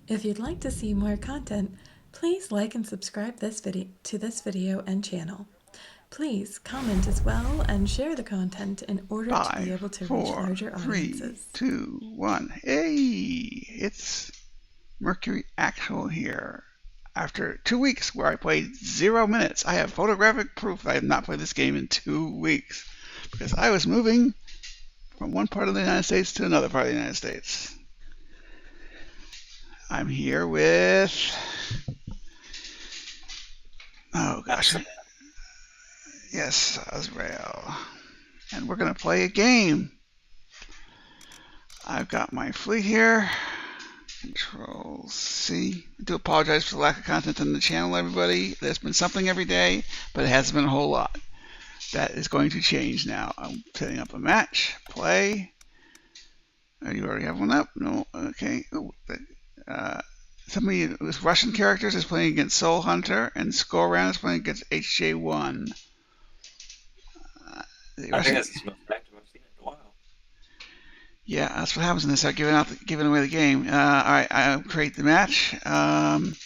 If you'd like to see more content, please like and subscribe to this video and channel. Please comment as well and share the content in order to be Five, able to reach 4, larger 3, audiences. 2, 1. Hey, it's Mercury Actual here. After 2 weeks where I played 0 minutes, I have photographic proof that I have not played this game in 2 weeks because I was moving from one part of the United States to another part of the United States. I'm here with, oh gosh, yes, Azrael. And we're going to play a game. I've got my fleet here. Control C. I do apologize for the lack of content on the channel, everybody. There's been something every day, but it hasn't been a whole lot. That is going to change now. I'm setting up a match. Play. Oh, you already have one up? No. Okay. Somebody with Russian characters is playing against Soul Hunter, and Skull Round is playing against HJ1. I think that's the most active I've seen in a while. Yeah, that's what happens when they start giving away the game. All right, I'll create the match. That's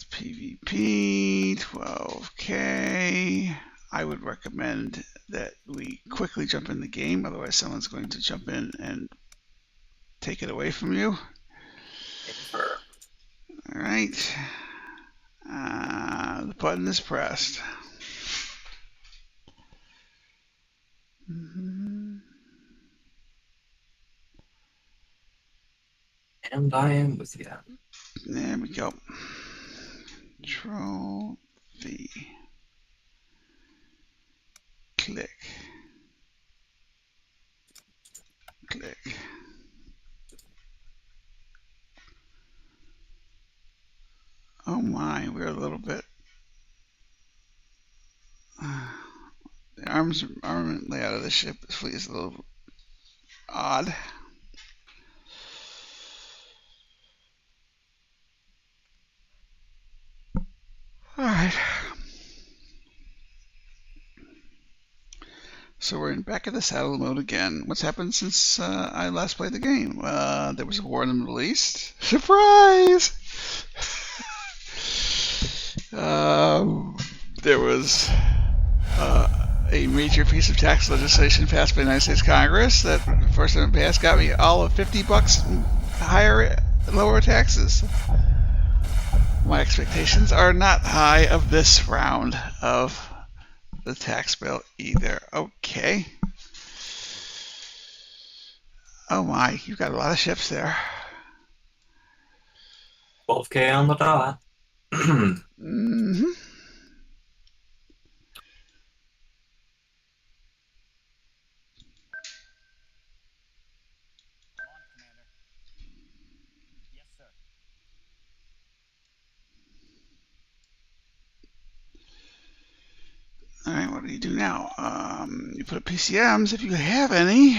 PvP 12K. I would recommend that we quickly jump in the game, otherwise someone's going to jump in and take it away from you. Sure. All right. The button is pressed. And I am with you. There we go. Control V. Click. Click. Oh my, we're a little bit. The armament layout of the ship fleet is a little odd. All right. So we're back in the saddle mode again. What's happened since I last played the game? There was a war in the Middle East. Surprise! There was a major piece of tax legislation passed by the United States Congress that first time it passed got me all of $50 higher, lower taxes. My expectations are not high of this round of the tax bill either. Okay. Oh my, you've got a lot of ships there. 12K on the dot. Mm-hmm. All right, what do you do now? You put up PCMs if you have any.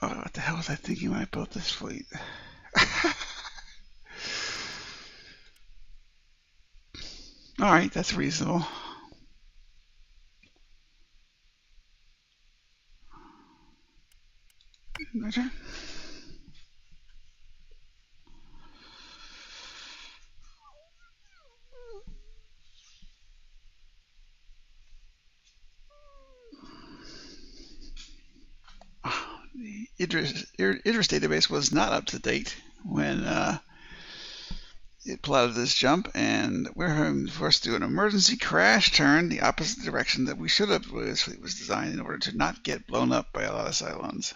Oh, what the hell was I thinking when I built this fleet? All right, that's reasonable. My turn. The Idris database was not up to date when it plotted this jump, and we're forced to do an emergency crash turn the opposite direction that we should have. This fleet was designed in order to not get blown up by a lot of Cylons.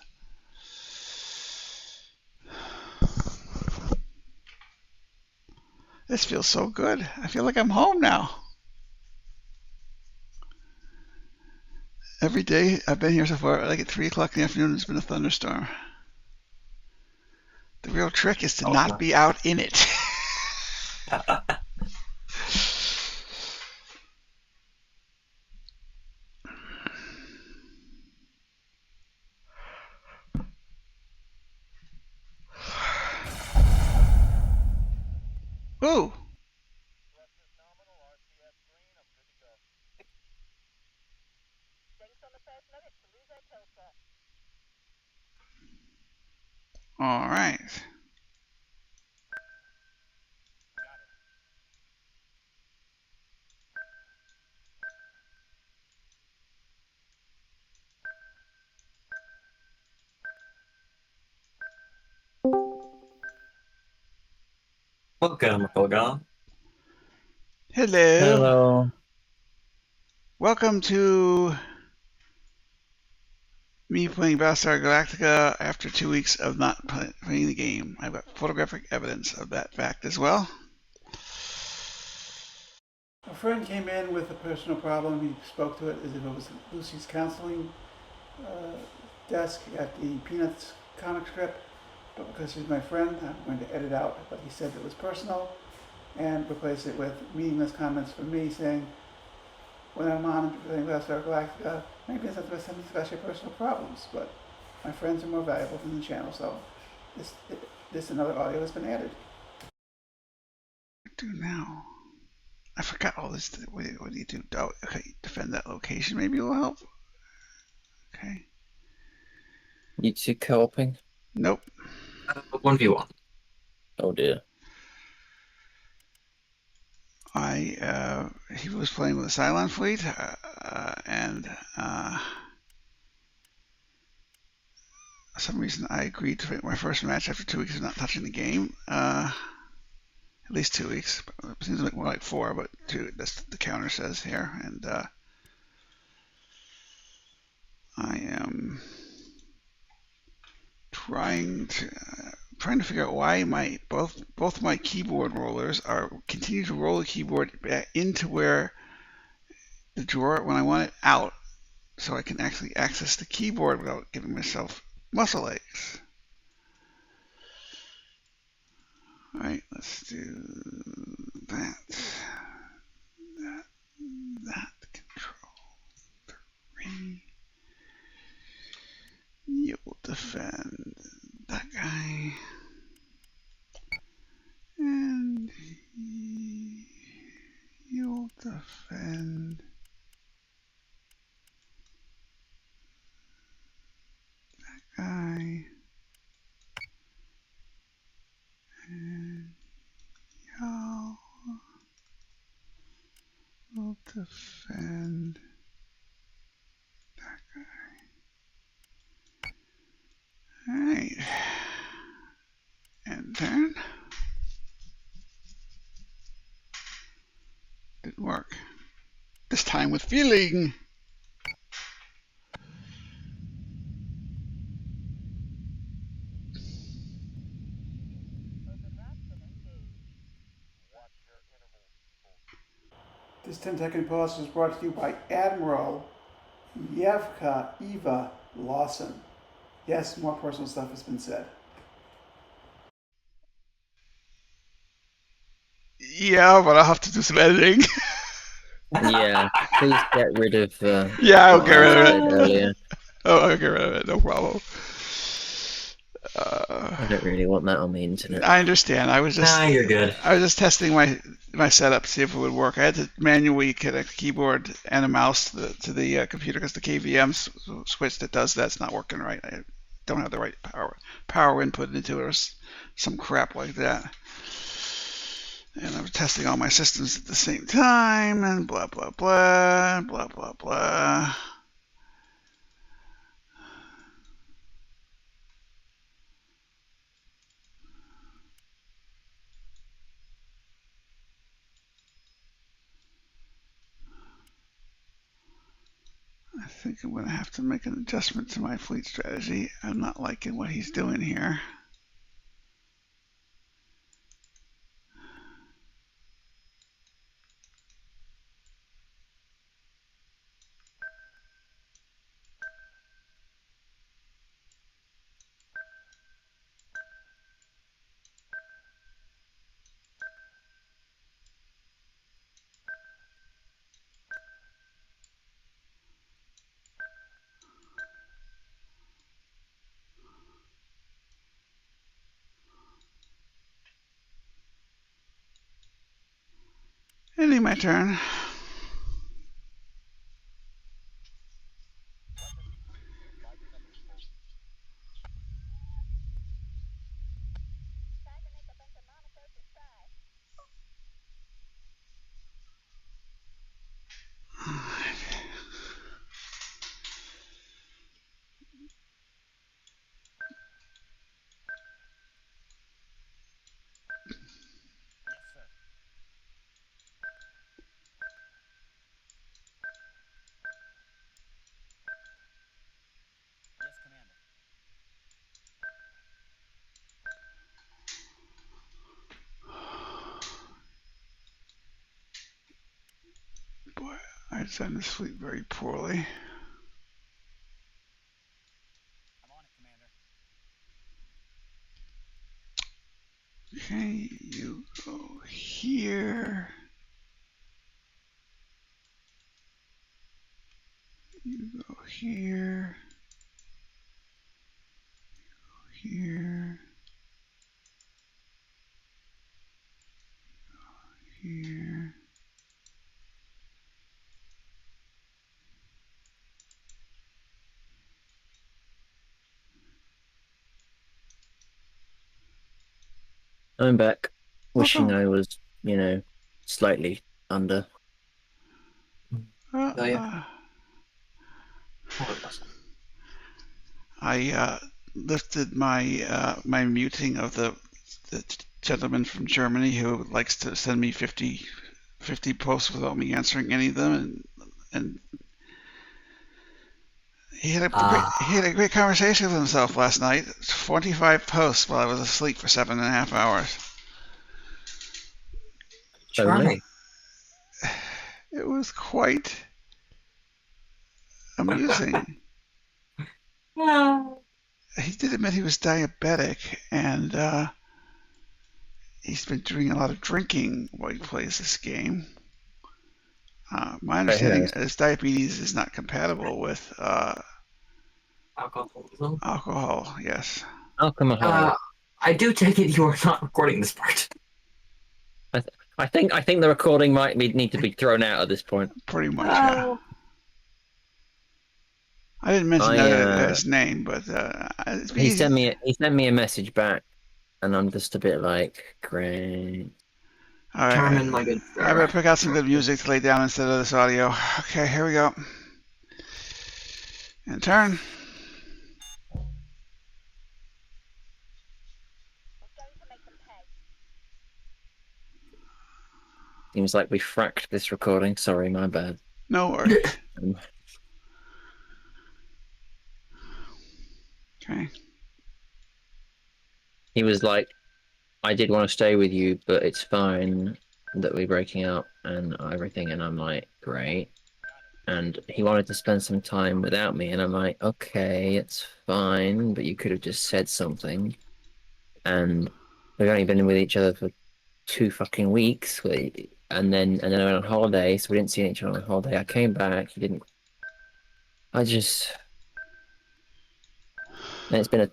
This feels so good. I feel like I'm home now. Every day I've been here so far, like at 3 o'clock in the afternoon, there's been a thunderstorm. The real trick is to not be out in it. Ooh. All right. Welcome, Kogan. Hello. Hello. Welcome to me playing Battlestar Galactica after 2 weeks of not playing the game. I've got photographic evidence of that fact as well. A friend came in with a personal problem. He spoke to it as if it was Lucy's counseling desk at the Peanuts comic strip. But because he's my friend, I'm going to edit out what he said that was personal and replace it with meaningless comments from me saying, when I'm on playing Battlestar Galactica, maybe it's not the best time to discuss your personal problems, but my friends are more valuable than the channel, so this another audio has been added. What do now? I forgot all this. What do you do? Oh, okay, defend that location. Maybe it will help. Okay. You two co-oping? Nope. 1v1. Oh dear. He was playing with the Cylon fleet, and for some reason I agreed to make my first match after 2 weeks of not touching the game. At least 2 weeks. It seems like more like 4, but 2. That's the counter says here, and I am trying to figure out why my both my keyboard rollers are continue to roll the keyboard back into where the drawer when I want it out, so I can actually access the keyboard without giving myself muscle aches. All right, let's do that. That control 3. You'll defend that guy. And you'll defend that guy. And y'all will defend that guy. Alright. And turn. Didn't work. This time with feeling. This 10-second pause is brought to you by Admiral Yevka Eva Lawson. Yes, more personal stuff has been said. Yeah, but I'll have to do some editing. Yeah, please get rid of Yeah, I'll what get rid I of said it. earlier. Oh, I'll get rid of it. No problem. I don't really want that on the internet. I understand. I was just You're good. I was just testing my setup to see if it would work. I had to manually connect a keyboard and a mouse to the computer because the KVM switch that does that's not working right. I don't have the right power input into it or some crap like that. And I was testing all my systems at the same time and blah blah blah blah blah blah. I think I'm going to have to make an adjustment to my fleet strategy. I'm not liking what he's doing here. Ending my turn. tend to sleep very poorly. I'm on it, Commander. Okay, you go here. You go here. Here. Here. I'm back, wishing Welcome. I was, slightly under. Oh, yeah. Uh, Oh, it was. I lifted my my muting of the gentleman from Germany who likes to send me 50 posts without me answering any of them, and he had a great conversation with himself last night. 25 posts while I was asleep for 7.5 hours. Charming. It was quite amusing. No. He did admit he was diabetic, and he's been doing a lot of drinking while he plays this game. My understanding is diabetes is not compatible with Alcoholism. alcohol. Yes. Alcohol. I do take it you are not recording this part. I think the recording might need to be thrown out at this point. Pretty much, yeah. I didn't mention his name, but he sent me a message back, and I'm just a bit like, great. All right, Charmin, my good sir. I better pick out some good music to lay down instead of this audio. Okay, here we go. And turn. Seems like we fracked this recording. Sorry, my bad. No worries. Okay. He was like, I did want to stay with you, but it's fine that we're breaking up and everything. And I'm like, great. And he wanted to spend some time without me. And I'm like, okay, it's fine, but you could have just said something. And we've only been with each other for 2 fucking weeks. And then I went on holiday, so we didn't see each other on holiday. I came back, he didn't. And it's been a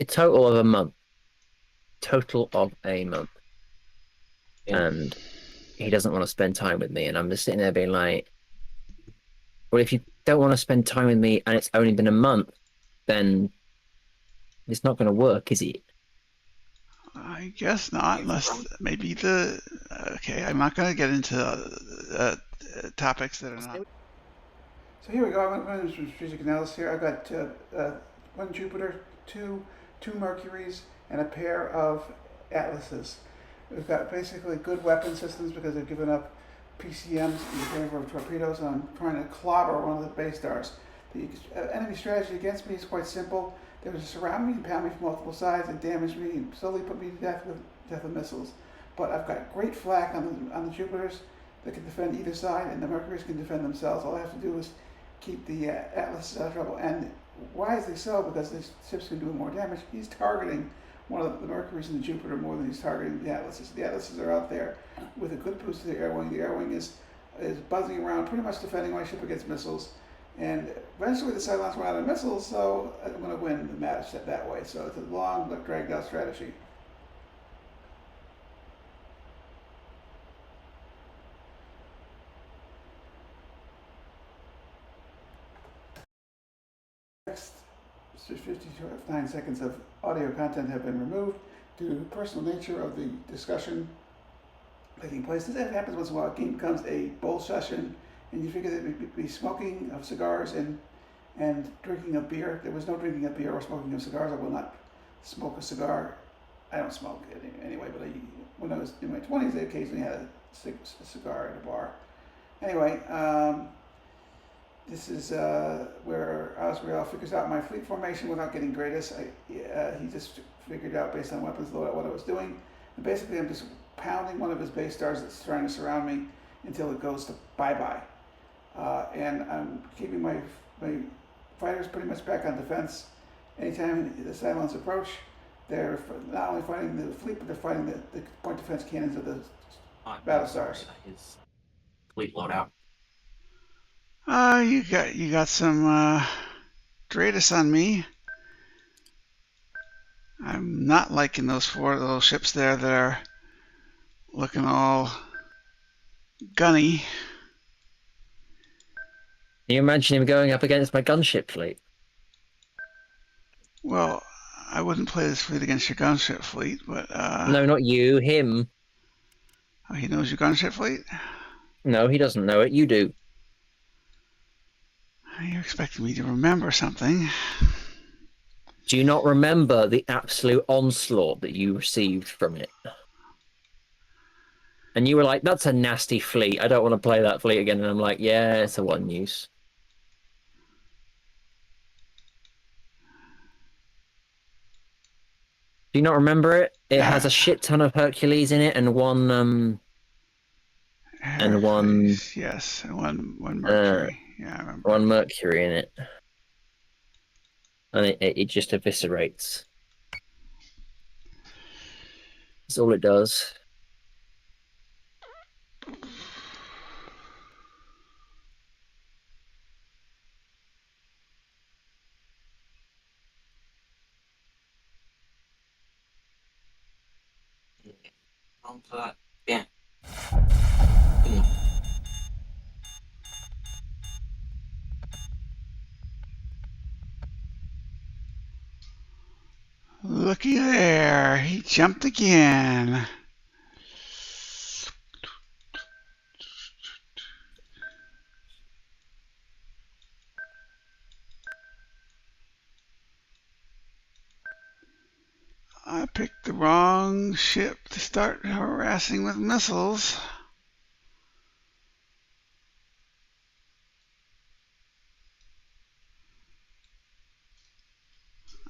total of a month. Total of a month. Yeah. And he doesn't want to spend time with me. And I'm just sitting there being like, well, if you don't want to spend time with me and it's only been a month, then it's not going to work, is it? I guess not, unless maybe okay, I'm not going to get into topics that are not. So here we go. I'm going to do some strategic analysis here. I've got 1 Jupiter, two Mercuries, and a pair of Atlases. We've got basically good weapon systems because they've given up PCMs in favor of torpedoes, and I'm trying to clobber one of the base stars. The enemy strategy against me is quite simple. They would surround me and pound me from multiple sides and damage me and slowly put me to death with missiles. But I've got great flak on the Jupiters that can defend either side, and the Mercuries can defend themselves. All I have to do is keep the Atlas out of trouble. And wisely so, because these ships can do more damage. He's targeting one of the Mercuries and the Jupiter more than he's targeting the Atlases. The Atlases are out there with a good boost to the air wing. The air wing is buzzing around, pretty much defending my ship against missiles. And eventually the Cylons run out of missiles, so I'm going to win the match that way. So it's a long, dragged out strategy. Next 59 seconds of audio content have been removed due to the personal nature of the discussion taking place. This happens once in a while. A game becomes a bull session, and you figure that we'd be smoking of cigars and drinking of beer. There was no drinking of beer or smoking of cigars. I will not smoke a cigar. I don't smoke anyway, but when I was in my 20s, I occasionally had a cigar at a bar. Anyway, this is where Azrael figures out my fleet formation without getting greatest. He just figured out based on weapons loadout what I was doing. And basically, I'm just pounding one of his base stars that's trying to surround me until it goes to bye-bye. and I'm keeping my fighters pretty much back on defense. Anytime the Cylons approach, they're not only fighting the fleet, but they're fighting the point defense cannons of the Battlestars. His fleet loadout. You got some Dratus on me. I'm not liking those 4 little ships there that are looking all gunny. Can you imagine him going up against my gunship fleet? Well, I wouldn't play this fleet against your gunship fleet, but No, not you, him. oh, he knows your gunship fleet? No, he doesn't know it. You do. You're expecting me to remember something. Do you not remember the absolute onslaught that you received from it? And you were like, that's a nasty fleet. I don't want to play that fleet again. And I'm like, yeah, it's a one use. Do you not remember it? It has a shit ton of Hercules in it and one Hercules, yes, and one Mercury. Yeah, I remember. one Mercury in it. And it just eviscerates. That's all it does. Yeah. Looky there, he jumped again. I picked the wrong ship to start harassing with missiles.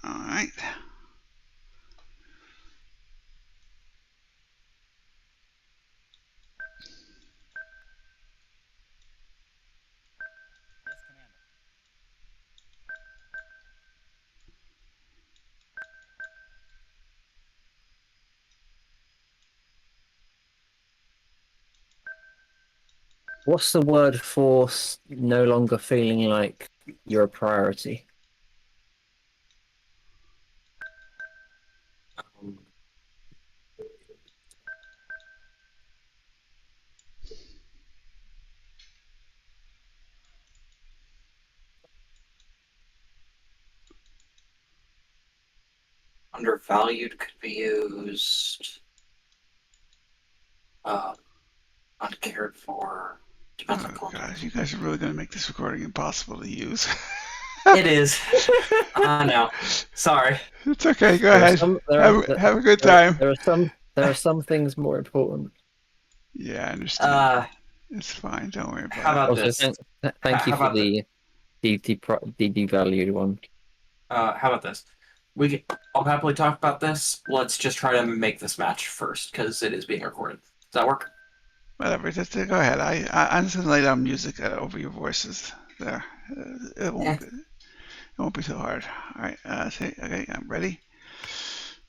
All right. Yes, Commander. What's the word for no longer feeling like you're a priority? Undervalued could be used. Uncared for. Depends on Oh context. gosh, you guys are really going to make this recording impossible to use. It is. I know. Sorry. It's okay. Go ahead. Have a good time. There are some things more important. Yeah, I understand. It's fine. Don't worry How about about it. this? Thank you How for about the devalued one. How about this? I'll happily talk about this. Let's just try to make this match first, because it is being recorded. Does that work? Whatever. Just go ahead. I'm just going to lay down music over your voices there. It won't be so hard. All right. Okay. I'm ready.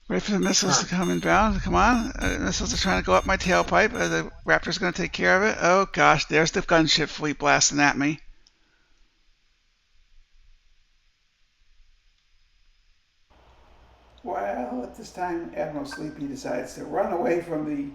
Ready for the missiles to come inbound. Come on. Missiles are trying to go up my tailpipe. The Raptor's going to take care of it. Oh, gosh. There's the gunship fleet blasting at me. Well, at this time, Admiral Sleepy decides to run away from the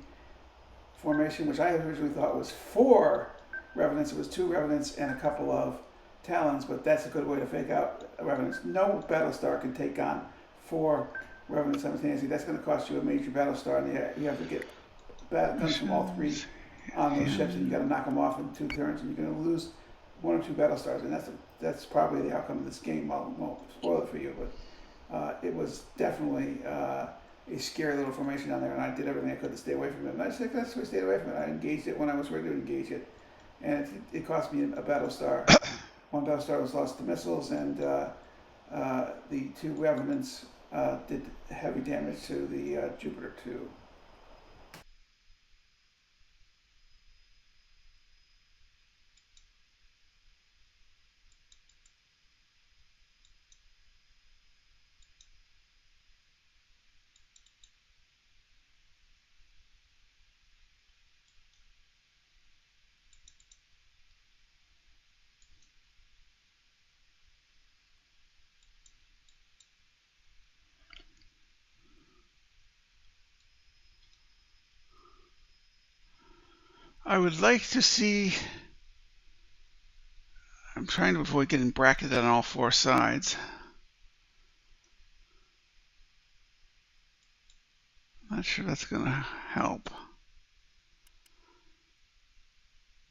formation, which I originally thought was 4 Revenants. It was 2 Revenants and a couple of Talons, but that's a good way to fake out Revenants. No Battlestar can take on 4 Revenants simultaneously. That's going to cost you a major Battlestar, and you have to get guns from all 3 on those ships, and you got to knock them off in 2 turns, and you're going to lose 1 or 2 Battlestars, and that's probably the outcome of this game. I won't spoil it for you, but it was definitely a scary little formation down there, and I did everything I could to stay away from it. And I successfully stayed away from it. I engaged it when I was ready to engage it, and it cost me a Battlestar. 1 Battlestar was lost to missiles, and the 2 Revenants did heavy damage to the Jupiter 2. I would like to see. I'm trying to avoid getting bracketed on all four sides. Not sure that's going to help.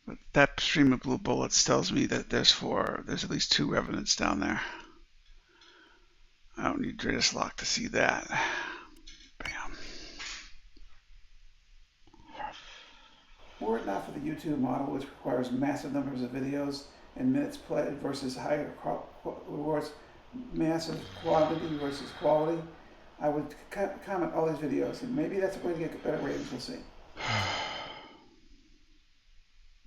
But that stream of blue bullets tells me that there's at least 2 revenants down there. I don't need Dratus Lock to see that. Bam. Were it not for the YouTube model, which requires massive numbers of videos and minutes played versus higher rewards, massive quantity versus quality, I would comment all these videos, and maybe that's a way to get better ratings. We'll see.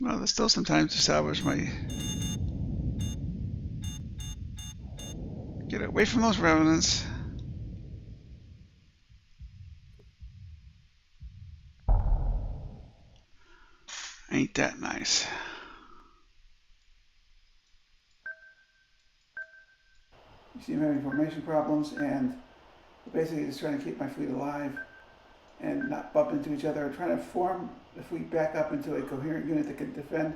Well, there's still some time to salvage my. Get away from those revenants. Ain't that nice? You see, I'm having formation problems, and basically just trying to keep my fleet alive and not bump into each other. Trying to form the fleet back up into a coherent unit that can defend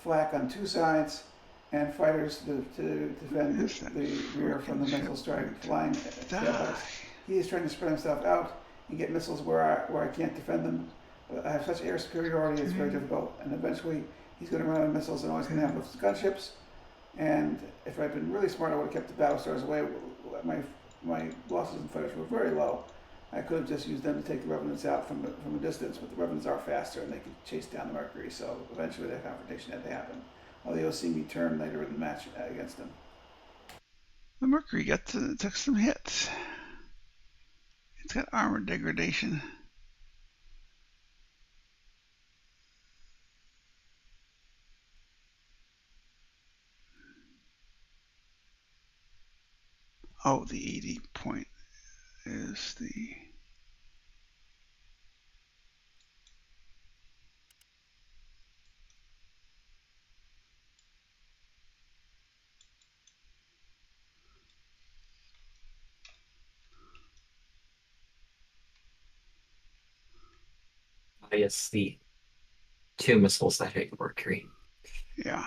flak on 2 sides and fighters to defend the rear from the missile strike flying satellites. He is trying to spread himself out and get missiles where I can't defend them. But I have such air superiority, it's very difficult. And eventually, he's going to run out of missiles and all he's going to have with gunships. And if I'd been really smart, I would have kept the Battlestars away. My losses in fighters were very low. I could have just used them to take the Revenants out from a distance, but the Revenants are faster and they could chase down the Mercury. So eventually, that confrontation had to happen. Although you'll see me turn later in the match against them. The Mercury took some hits. It's got armor degradation. Oh, the 80 point is the. It's the 2 missiles that hit Mercury. Yeah.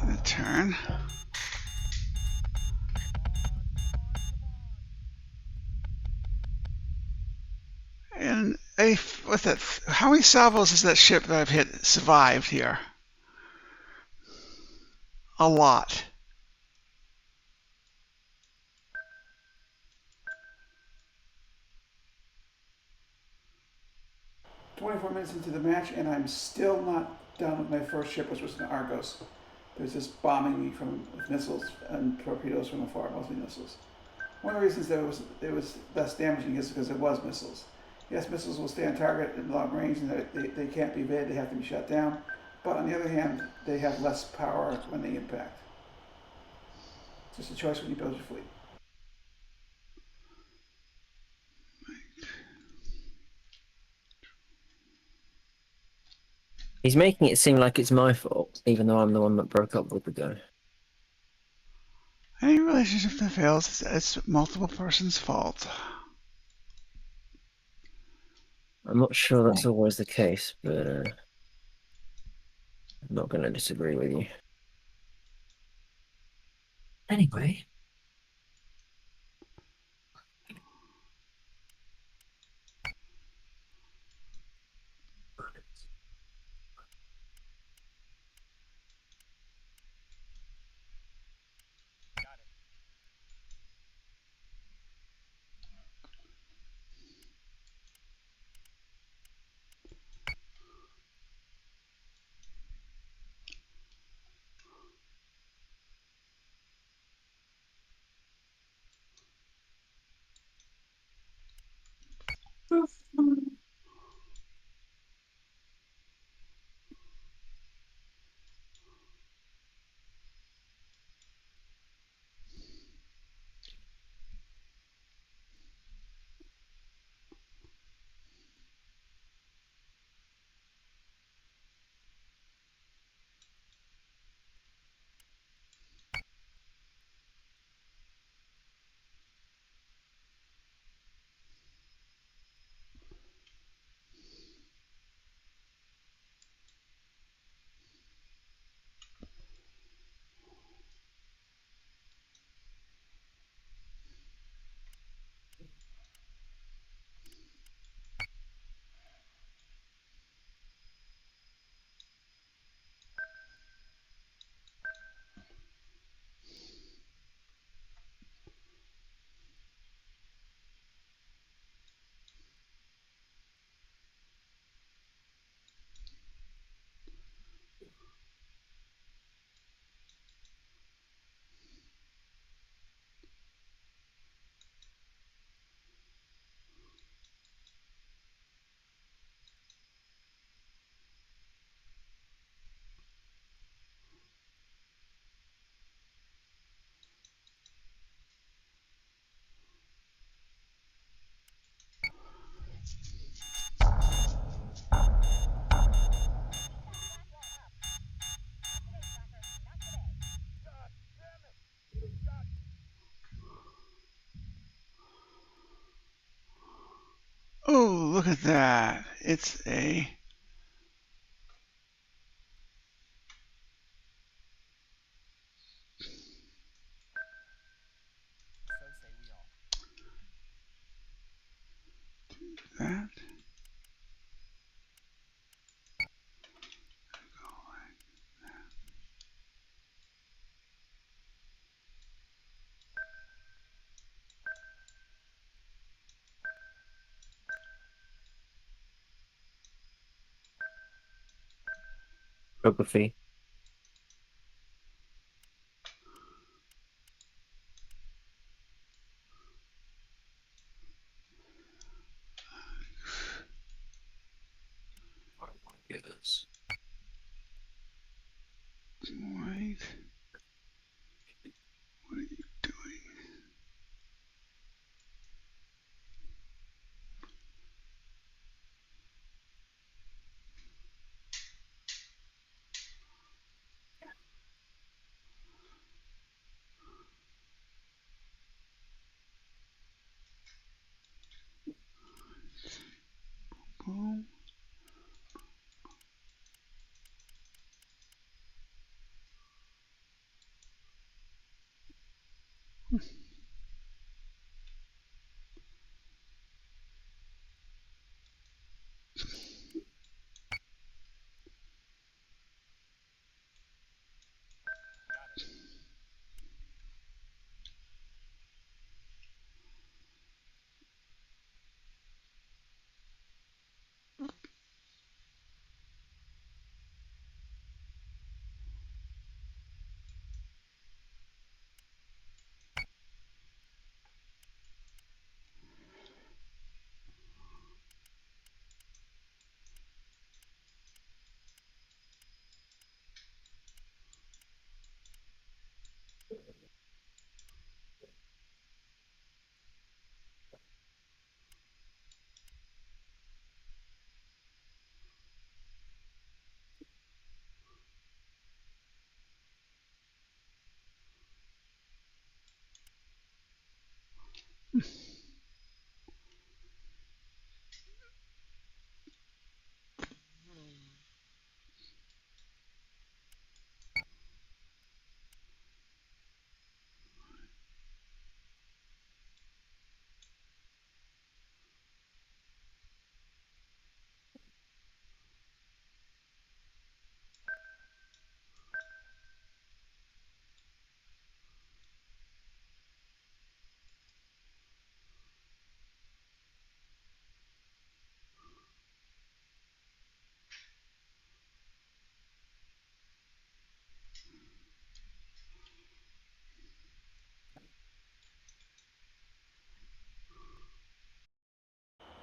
The turn. And what's that? How many salvos has that ship that I've hit survived here? A lot. "24 minutes into the match, and I'm still not done with my first ship, which was an Argos. There's this bombing me with missiles and torpedoes from afar, mostly missiles. One of the reasons that it was less damaging is because it was missiles. Yes, missiles will stay on target at long range, and they can't be evaded, they have to be shot down. But on the other hand, they have less power when they impact. It's just a choice when you build your fleet. He's making it seem like it's my fault, even though I'm the one that broke up with the guy. Any relationship that fails, it's multiple persons' fault. I'm not sure that's always the case, but I'm not going to disagree with you. Anyway. look at that. It's a... So say we all. that. Geography. What I want to give is Wait. What are you doing? Boom. Got it.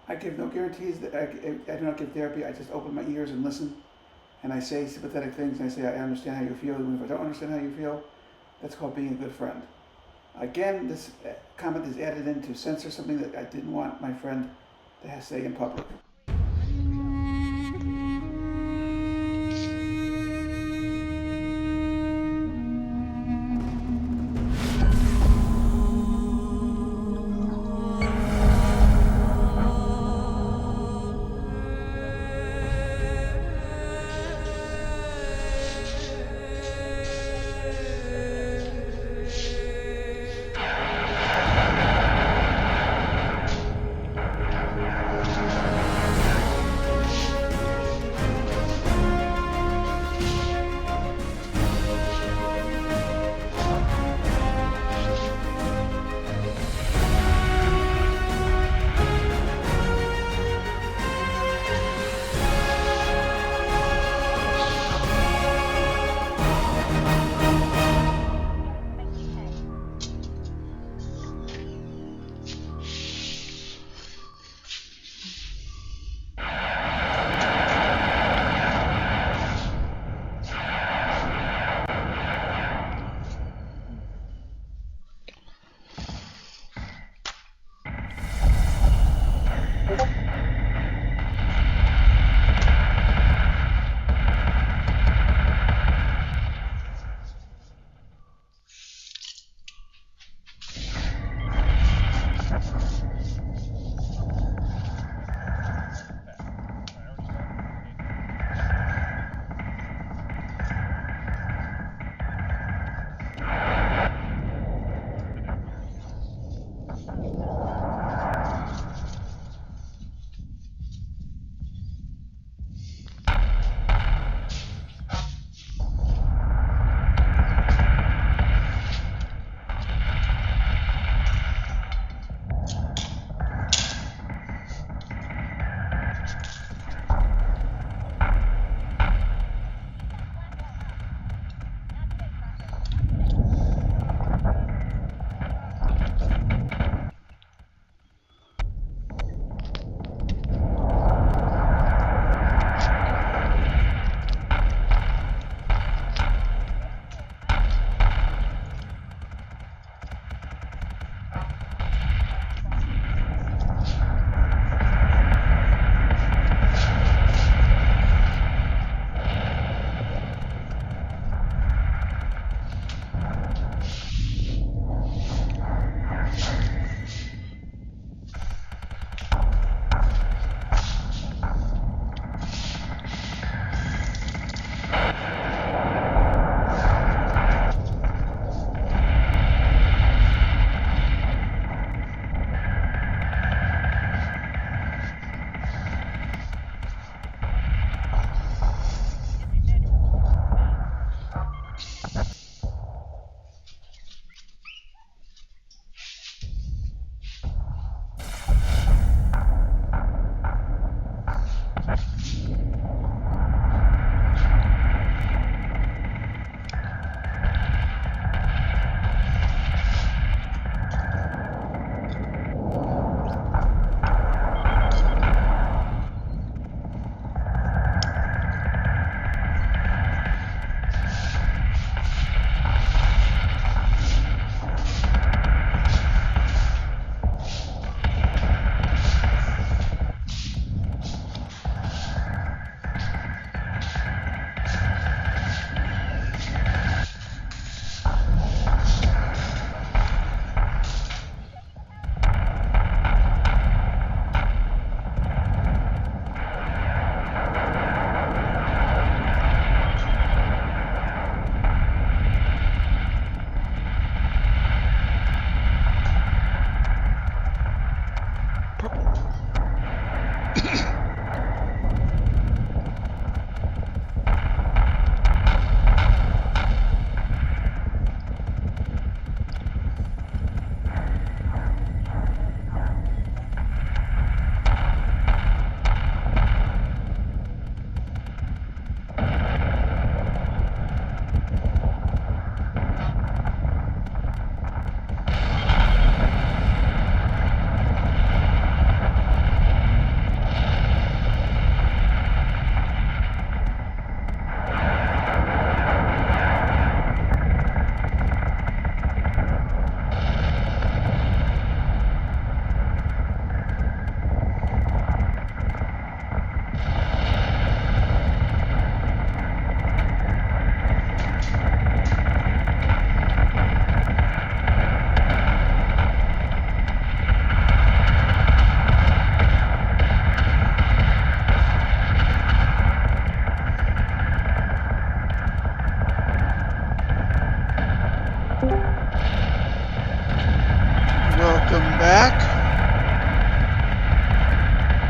I give no guarantees that I do not give therapy. I just open my ears and listen, and I say sympathetic things. And I say I understand how you feel, even if I don't understand how you feel. That's called being a good friend. Again, this comment is added in to censor something that I didn't want my friend to say in public.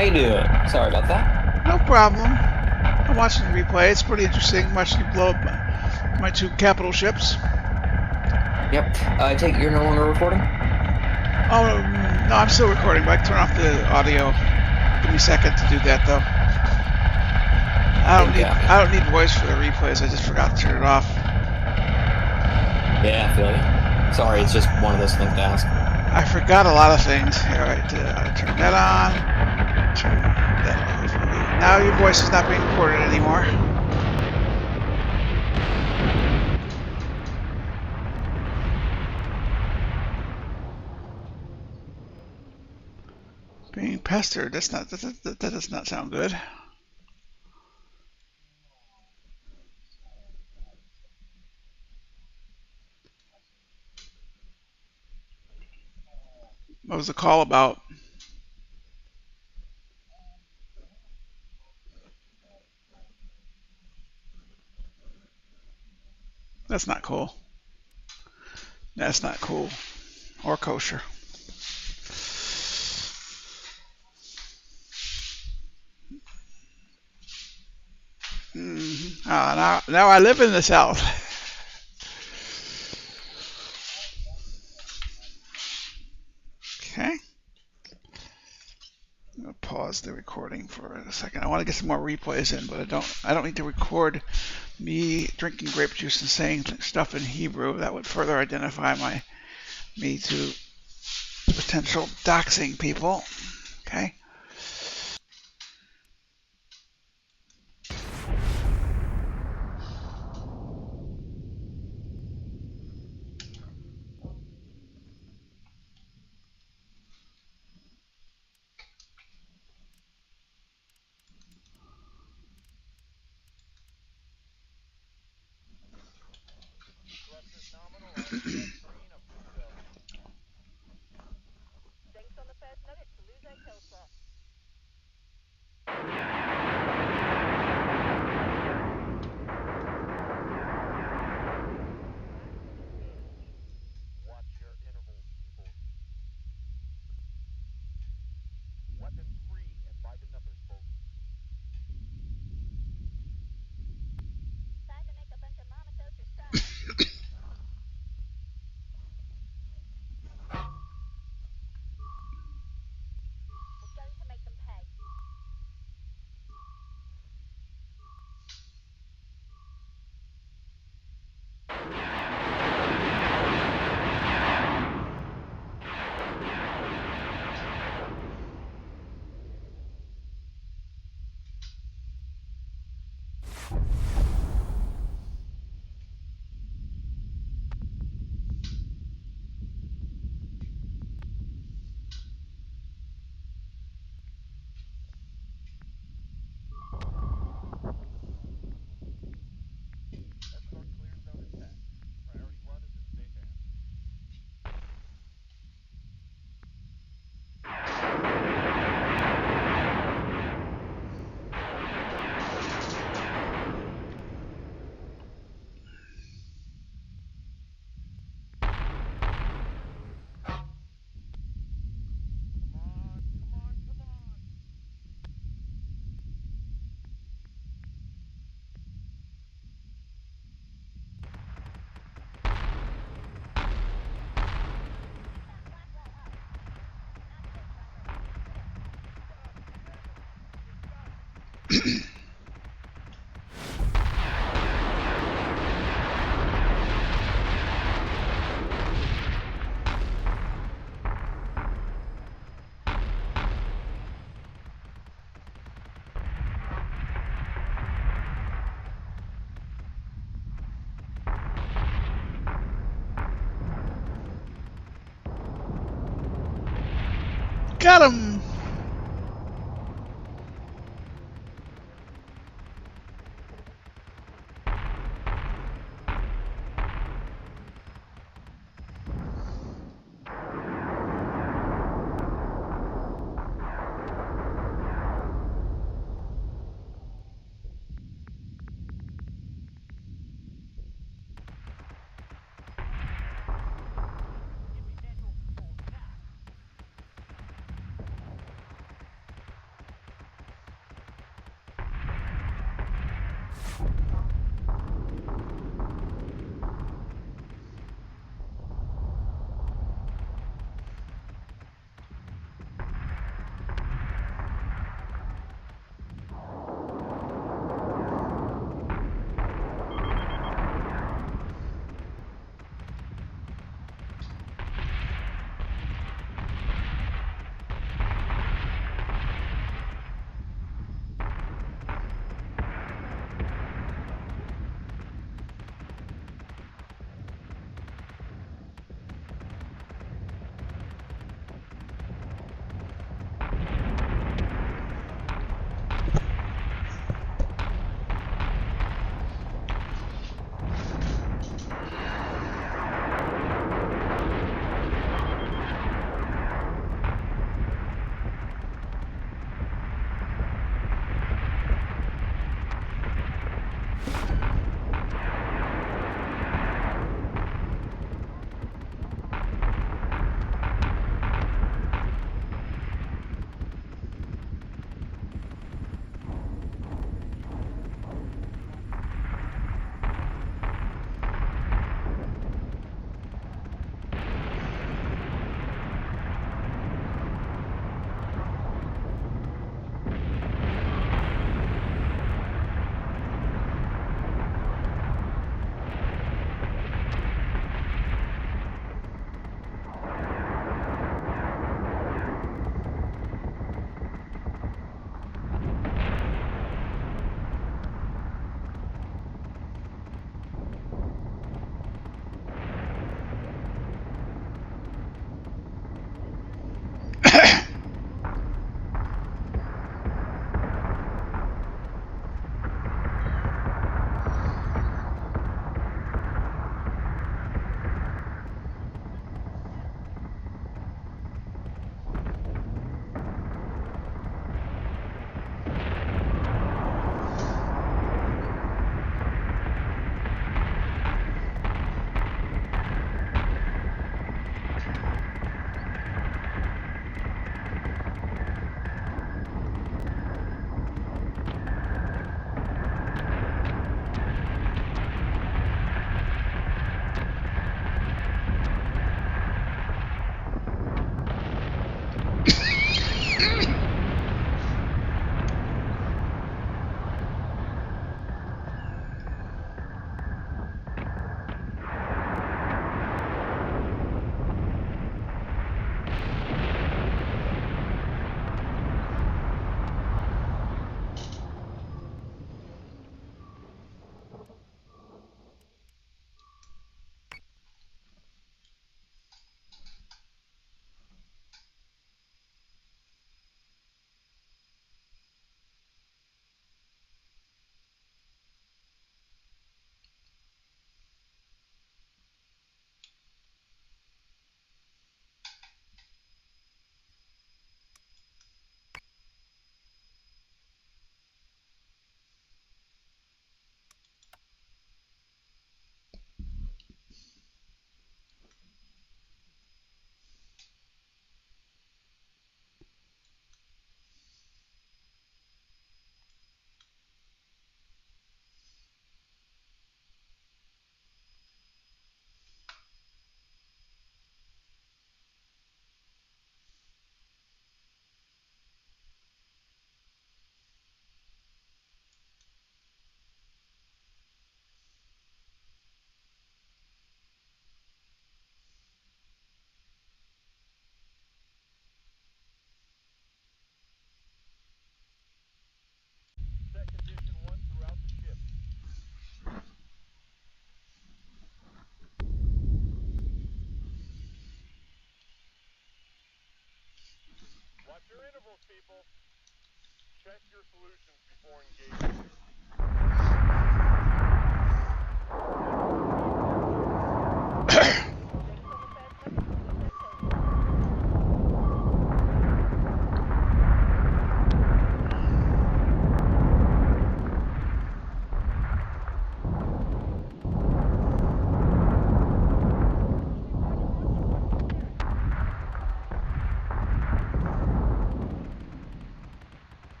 How you doing? Sorry about that. No problem. I'm watching the replay. It's pretty interesting watching you blow up my two capital ships. Yep. I take it you're no longer recording? Oh, no, I'm still recording, but I can turn off the audio. Give me a second to do that, though. I don't need voice for the replays. I just forgot to turn it off. Yeah, I feel you. Sorry, it's just one of those things to ask. I forgot a lot of things. All right, turn that on. Turn that off. Now your voice is not being recorded anymore. Being pestered. That does not sound good. What was the call about? That's not cool. That's not cool. Or kosher. Now I live in the South. Okay. I'm gonna pause the recording for a second. I want to get some more replays in, but I don't need to record me drinking grape juice and saying stuff in Hebrew. That would further identify me to potential doxing people. Okay. Got him!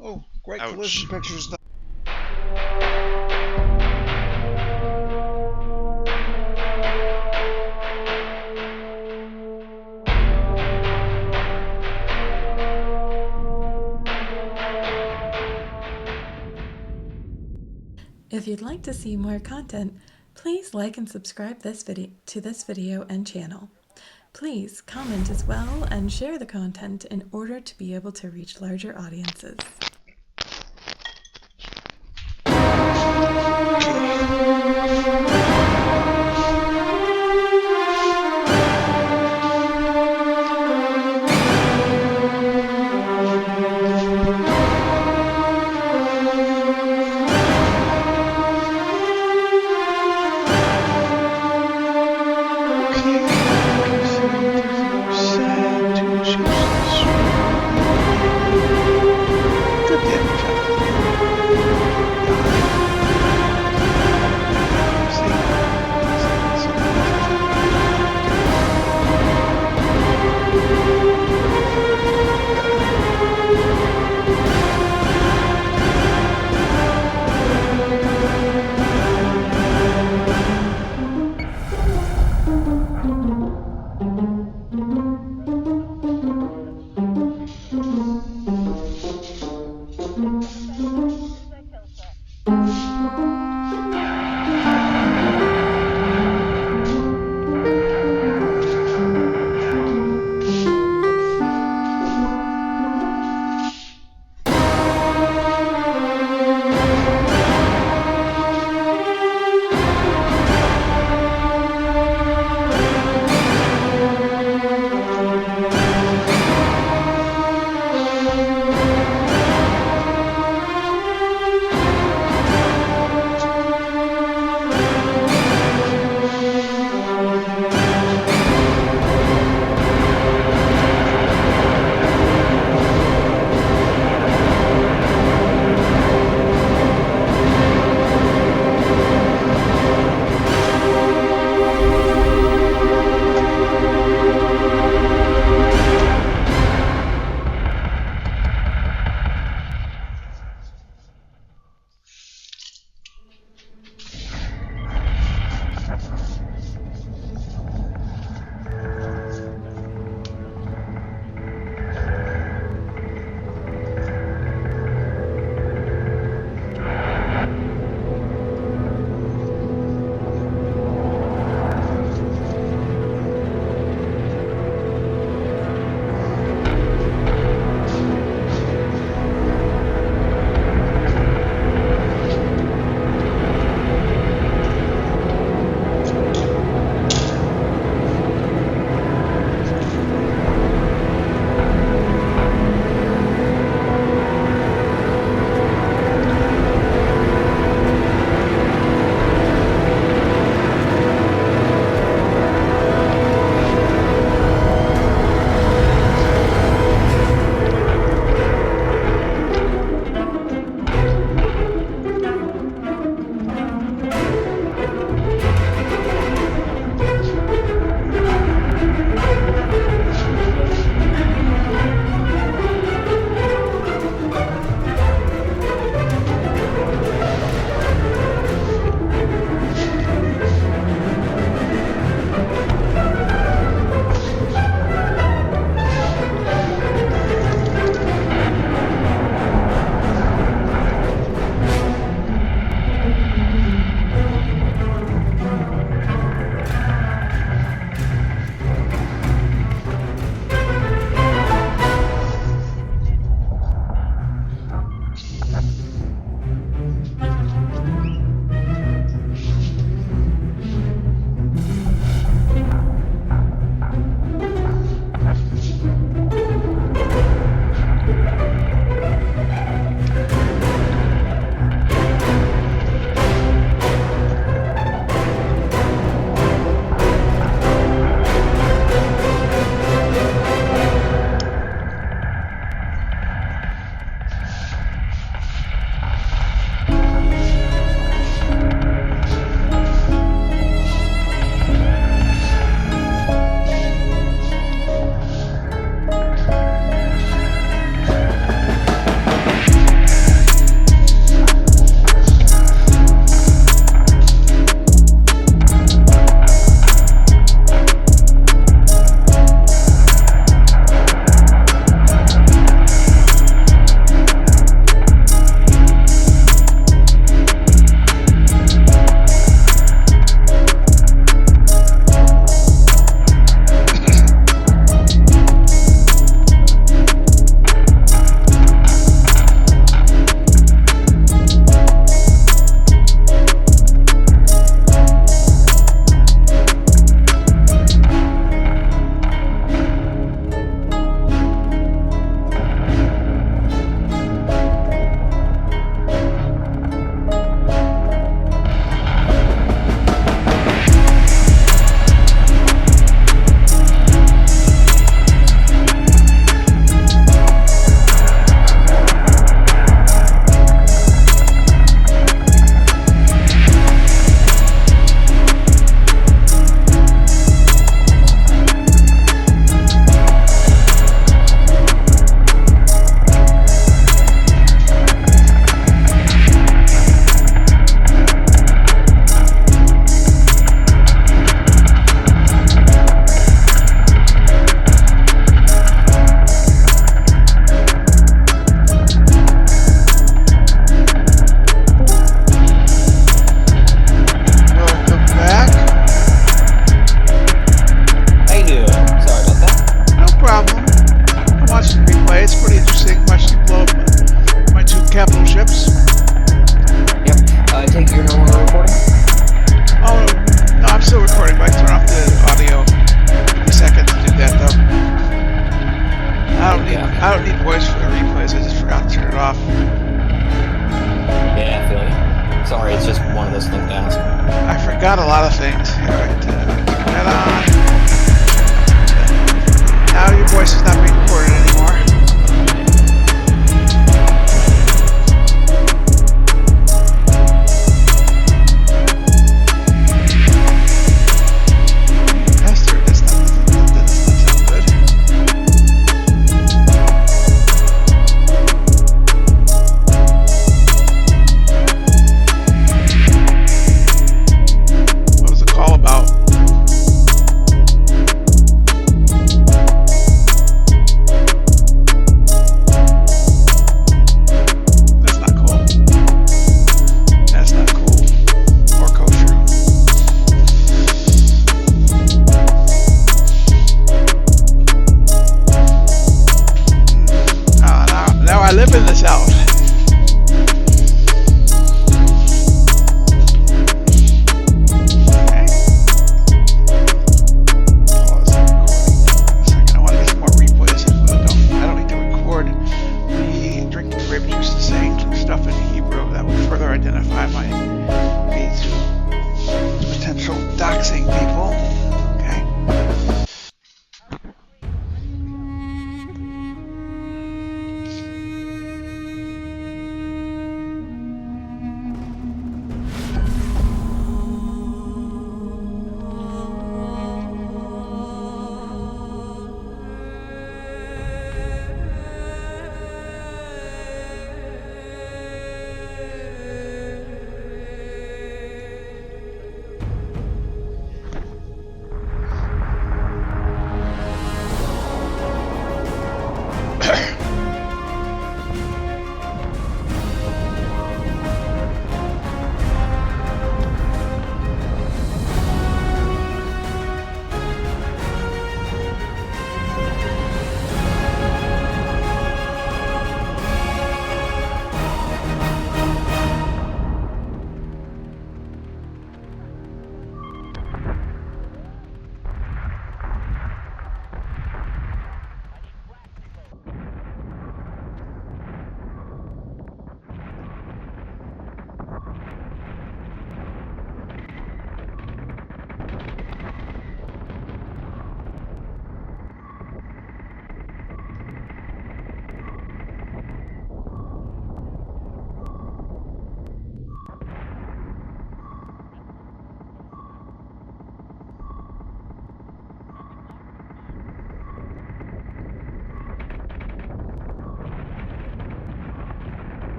Oh, great Ouch. collision pictures. If you'd like to see more content, please like and subscribe to this video and channel. Please comment as well and share the content in order to be able to reach larger audiences.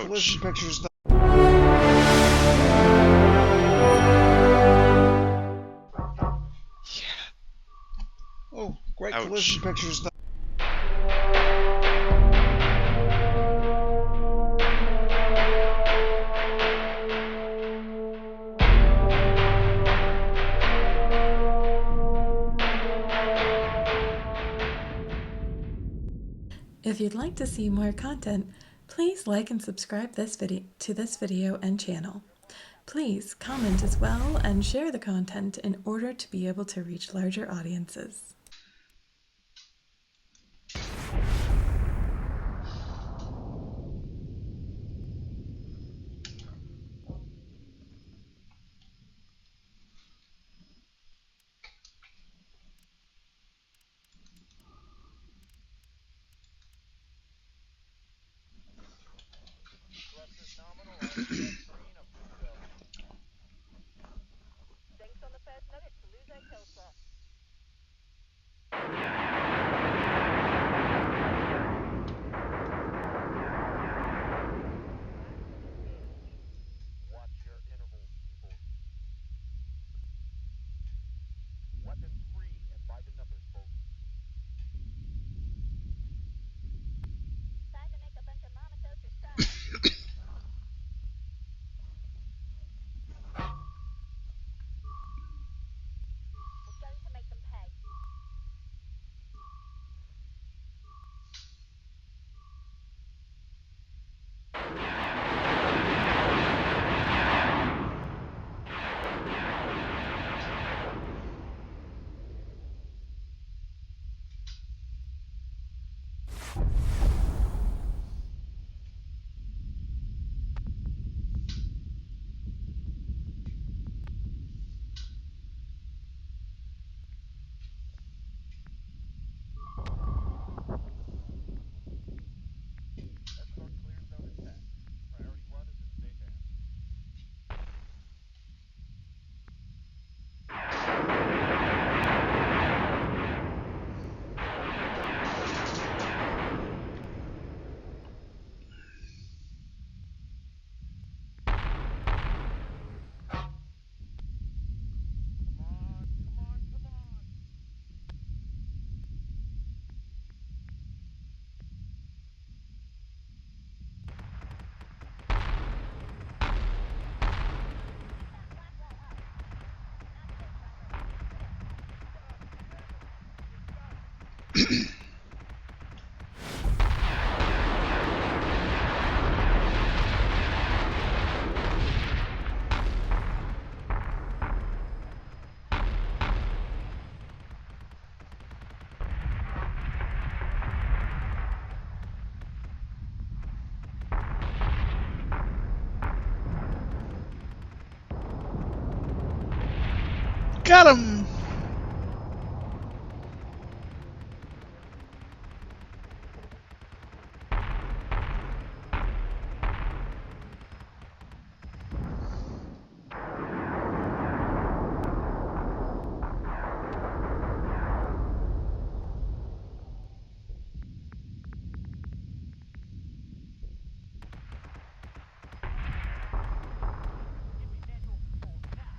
collision pictures. Oh, great collision pictures. If you'd like to see more content, please like and subscribe to this video and channel. Please comment as well and share the content in order to be able to reach larger audiences. Thrusters nominal, RPM green, I'm good to go. Thanks on the first nugget to lose that kill slot. Watch your intervals, people. Weapons free and by the numbers, folks. Time to make a bunch of mama toaster style. We're going to make them pay. Escort clear zone intact. Priority 1 is to stay fast. Come on, come on, come on. Got him! Give me manual controls now.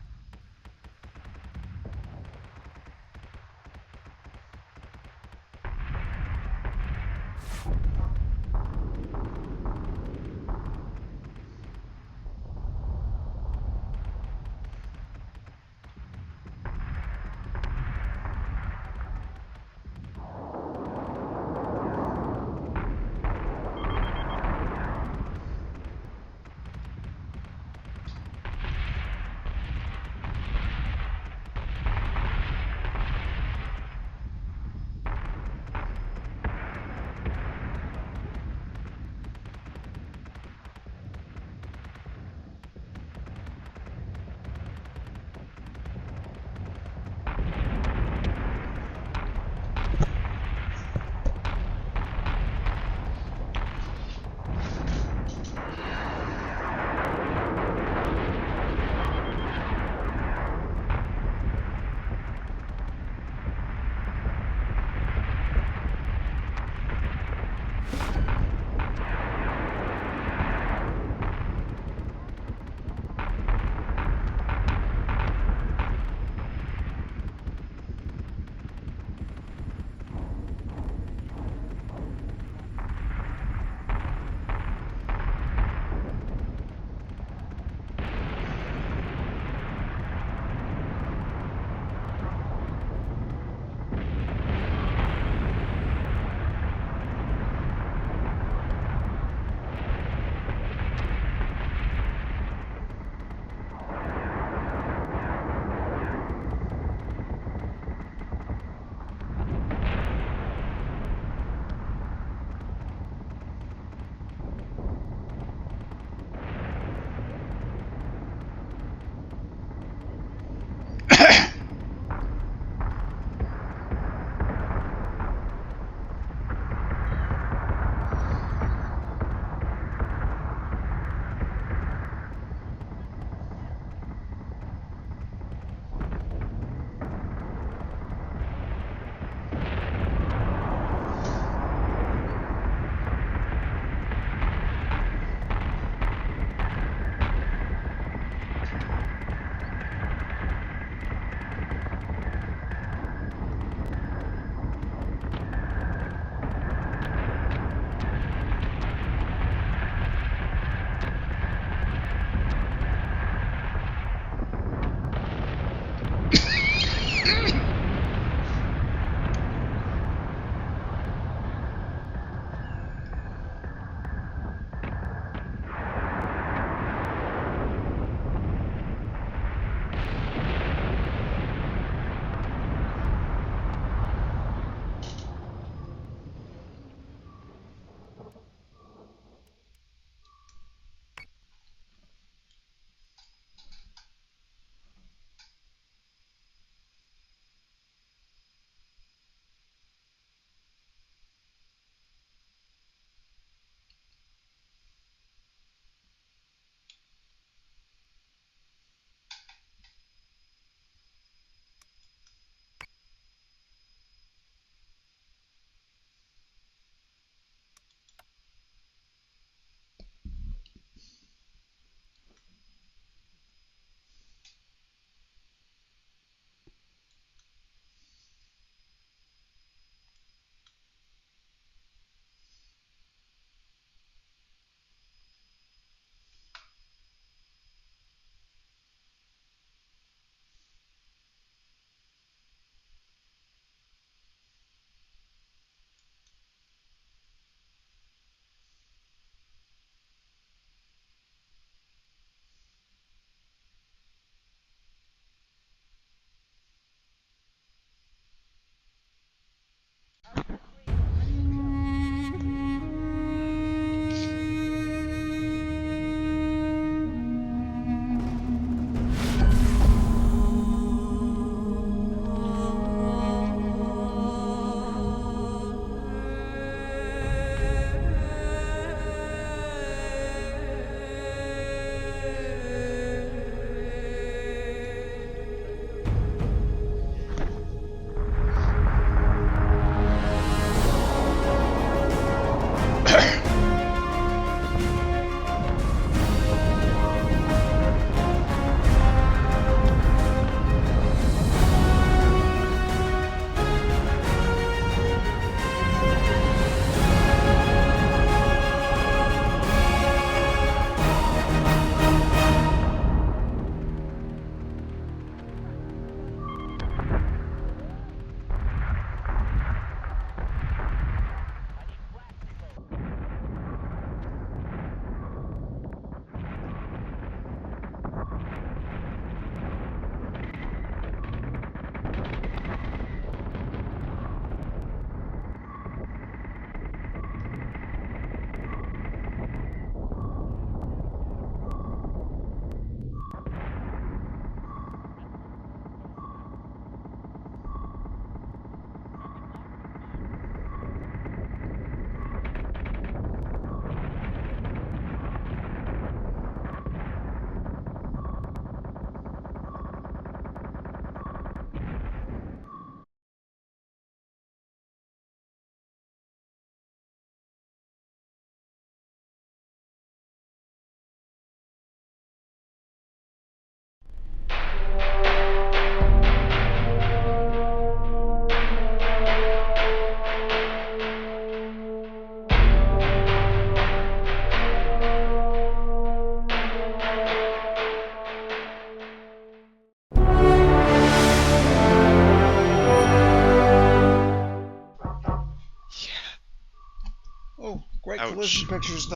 Alright, Ouch. collision pictures